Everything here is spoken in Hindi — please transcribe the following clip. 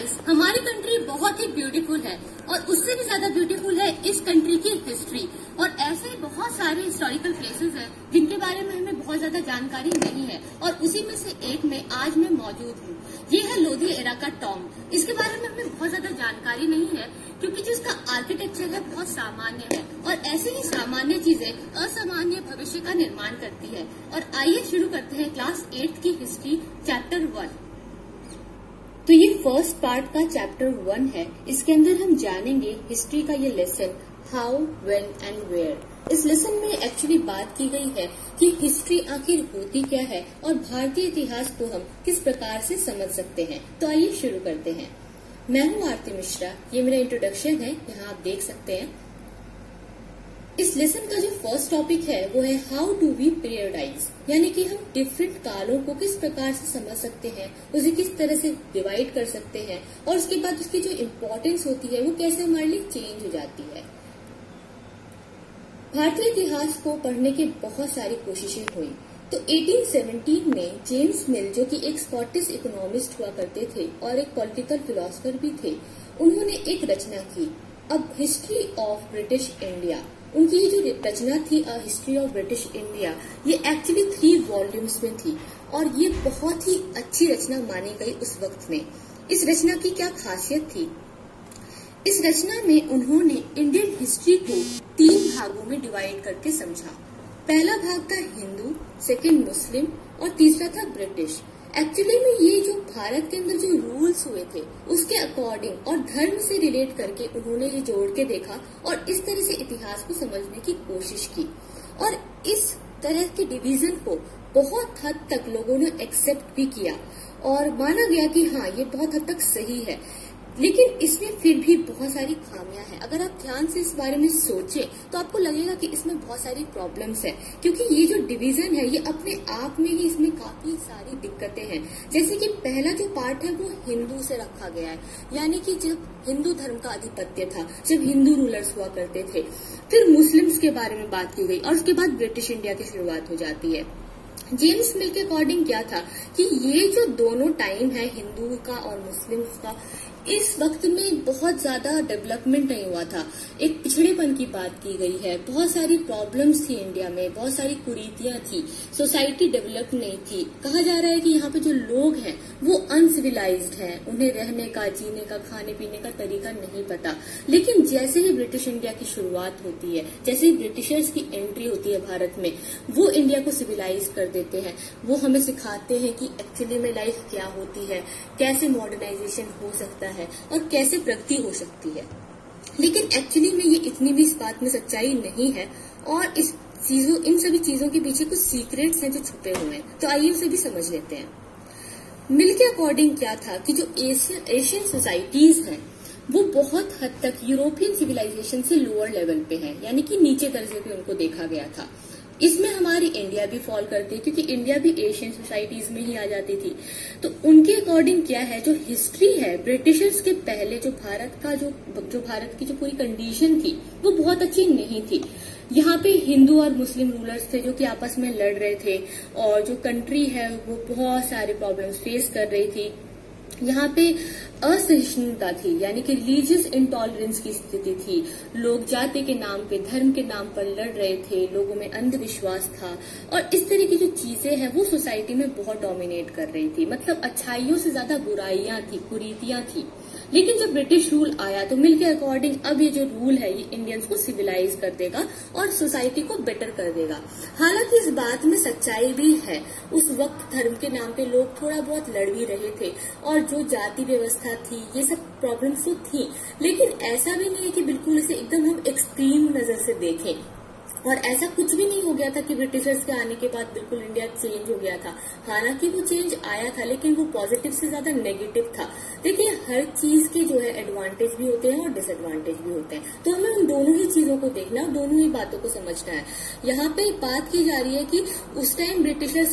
गाइस, हमारी कंट्री बहुत ही ब्यूटीफुल है और उससे भी ज्यादा ब्यूटीफुल है इस कंट्री की हिस्ट्री। और ऐसे बहुत सारे हिस्टोरिकल प्लेसेस हैं जिनके बारे में हमें बहुत ज्यादा जानकारी नहीं है और उसी में से एक में आज मैं मौजूद हूँ। ये है लोधी एरा का टॉम्ब। इसके बारे में हमें बहुत ज्यादा जानकारी नहीं है क्योंकि जिसका आर्किटेक्चर है बहुत सामान्य है और ऐसे ही सामान्य चीजें असामान्य भविष्य का निर्माण करती है। और आइए शुरू करते हैं क्लास 8 की हिस्ट्री चैप्टर 1। तो ये फर्स्ट पार्ट का चैप्टर 1 है। इसके अंदर हम जानेंगे हिस्ट्री का ये lesson how, when and where. इस लेसन में एक्चुअली बात की गई है कि हिस्ट्री आखिर होती क्या है और भारतीय इतिहास को हम किस प्रकार से समझ सकते हैं। तो आइए शुरू करते हैं। मैं हूँ आरती मिश्रा, ये मेरा इंट्रोडक्शन है, यहाँ आप देख सकते हैं। इस लेसन का जो फर्स्ट टॉपिक है वो है हाउ डू वी पीरियडाइज, यानी कि हम डिफरेंट कालों को किस प्रकार से समझ सकते हैं, उसे किस तरह से डिवाइड कर सकते हैं और उसके बाद उसकी जो इम्पोर्टेंस होती है वो कैसे हमारे लिए चेंज हो जाती है। भारतीय इतिहास को पढ़ने की बहुत सारी कोशिशें हुई। तो 1817 में जेम्स मिल, जो कि एक स्कॉटिश इकोनॉमिस्ट हुआ करते थे और एक पॉलिटिकल फिलोसफर भी थे, उन्होंने एक रचना की, अब हिस्ट्री ऑफ ब्रिटिश इंडिया। उनकी ये जो रचना थी a history of British India, ये एक्चुअली 3 वॉल्यूम्स में थी और ये बहुत ही अच्छी रचना मानी गई उस वक्त में। इस रचना की क्या खासियत थी? इस रचना में उन्होंने इंडियन हिस्ट्री को 3 भागों में डिवाइड करके समझा। पहला भाग था हिंदू, सेकंड मुस्लिम और तीसरा था ब्रिटिश। एक्चुअली में ये जो भारत के अंदर जो रूल्स हुए थे उसके अकॉर्डिंग और धर्म से रिलेट करके उन्होंने ये जोड़ के देखा और इस तरह से इतिहास को समझने की कोशिश की। और इस तरह के डिवीजन को बहुत हद तक लोगों ने एक्सेप्ट भी किया और माना गया कि हाँ, ये बहुत हद तक सही है। लेकिन इसमें फिर भी बहुत सारी खामियां हैं। अगर आप ध्यान से इस बारे में सोचें तो आपको लगेगा कि इसमें बहुत सारी प्रॉब्लम्स है, क्योंकि ये जो डिवीजन है ये अपने आप में ही इसमें काफी सारी दिक्कतें हैं। जैसे कि पहला जो पार्ट है वो हिंदू से रखा गया है, यानी कि जब हिंदू धर्म का अधिपत्य था, जब हिंदू रूलर्स हुआ करते थे। फिर मुस्लिम्स के बारे में बात की गई और उसके बाद ब्रिटिश इंडिया की शुरुआत हो जाती है। जेम्स मिल के अकॉर्डिंग क्या था कि ये जो दोनों टाइम है हिंदू का और मुस्लिम्स का, इस वक्त में बहुत ज्यादा डेवलपमेंट नहीं हुआ था। एक पिछड़ेपन की बात की गई है, बहुत सारी प्रॉब्लम्स थी इंडिया में, बहुत सारी कुरीतियां थी, सोसाइटी डेवलप नहीं थी। कहा जा रहा है कि यहाँ पे जो लोग हैं वो अनसिविलाइज्ड हैं, उन्हें रहने का, जीने का, खाने पीने का तरीका नहीं पता। लेकिन जैसे ही ब्रिटिश इंडिया की शुरुआत होती है, जैसे ही ब्रिटिशर्स की एंट्री होती है भारत में, वो इंडिया को सिविलाइज कर देते हैं। वो हमें सिखाते हैं कि एक्चुअली में लाइफ क्या होती है, कैसे मॉडर्नाइजेशन हो सकता है और कैसे प्रगति हो सकती है। लेकिन एक्चुअली में ये इतनी भी इस बात में सच्चाई नहीं है और इन सभी चीजों के पीछे कुछ सीक्रेट्स हैं जो छुपे हुए हैं। तो आइए उसे भी समझ लेते हैं। मिल के अकॉर्डिंग क्या था कि जो एशियन सोसाइटीज हैं वो बहुत हद तक यूरोपियन सिविलाइजेशन से लोअर लेवल पे है, यानी कि नीचे दर्जे पे उनको देखा गया था। इसमें हमारी इंडिया भी फॉल करती है क्योंकि इंडिया भी एशियन सोसाइटीज में ही आ जाती थी। तो उनके अकॉर्डिंग क्या है, जो हिस्ट्री है ब्रिटिशर्स के पहले जो भारत की जो पूरी कंडीशन थी वो बहुत अच्छी नहीं थी। यहाँ पे हिंदू और मुस्लिम रूलर्स थे जो कि आपस में लड़ रहे थे और जो कंट्री है वो बहुत सारे प्रॉब्लम्स फेस कर रही थी। यहाँ पे असहिष्णुता थी, यानी कि रिलीजियस इंटॉलरेंस की स्थिति थी। लोग जाति के नाम पे, धर्म के नाम पर लड़ रहे थे, लोगों में अंधविश्वास था और इस तरह की जो चीजें हैं वो सोसाइटी में बहुत डोमिनेट कर रही थी। मतलब अच्छाइयों से ज्यादा बुराइयां थी, कुरीतियां थी। लेकिन जब ब्रिटिश रूल आया तो मिल के अकॉर्डिंग अब ये जो रूल है ये इंडियंस को सिविलाइज कर देगा और सोसाइटी को बेटर कर देगा। हालांकि इस बात में सच्चाई भी है, उस वक्त धर्म के नाम पे लोग थोड़ा बहुत लड़ भी रहे थे और जो जाति व्यवस्था थी ये सब प्रॉब्लम्स तो थी। लेकिन ऐसा भी नहीं है कि बिल्कुल इसे एकदम हम एक्सट्रीम नजर से देखें। और ऐसा कुछ भी नहीं हो गया था कि ब्रिटिशर्स के आने के बाद बिल्कुल इंडिया चेंज हो गया था। हालांकि वो चेंज आया था लेकिन वो पॉजिटिव से ज्यादा नेगेटिव था। देखिए, हर चीज के जो है एडवांटेज भी होते हैं और डिसएडवांटेज भी होते हैं, तो हमें उन दोनों ही चीजों को देखना और दोनों ही बातों को समझना है। यहाँ पे बात की जा रही है कि उस टाइम ब्रिटिशर्स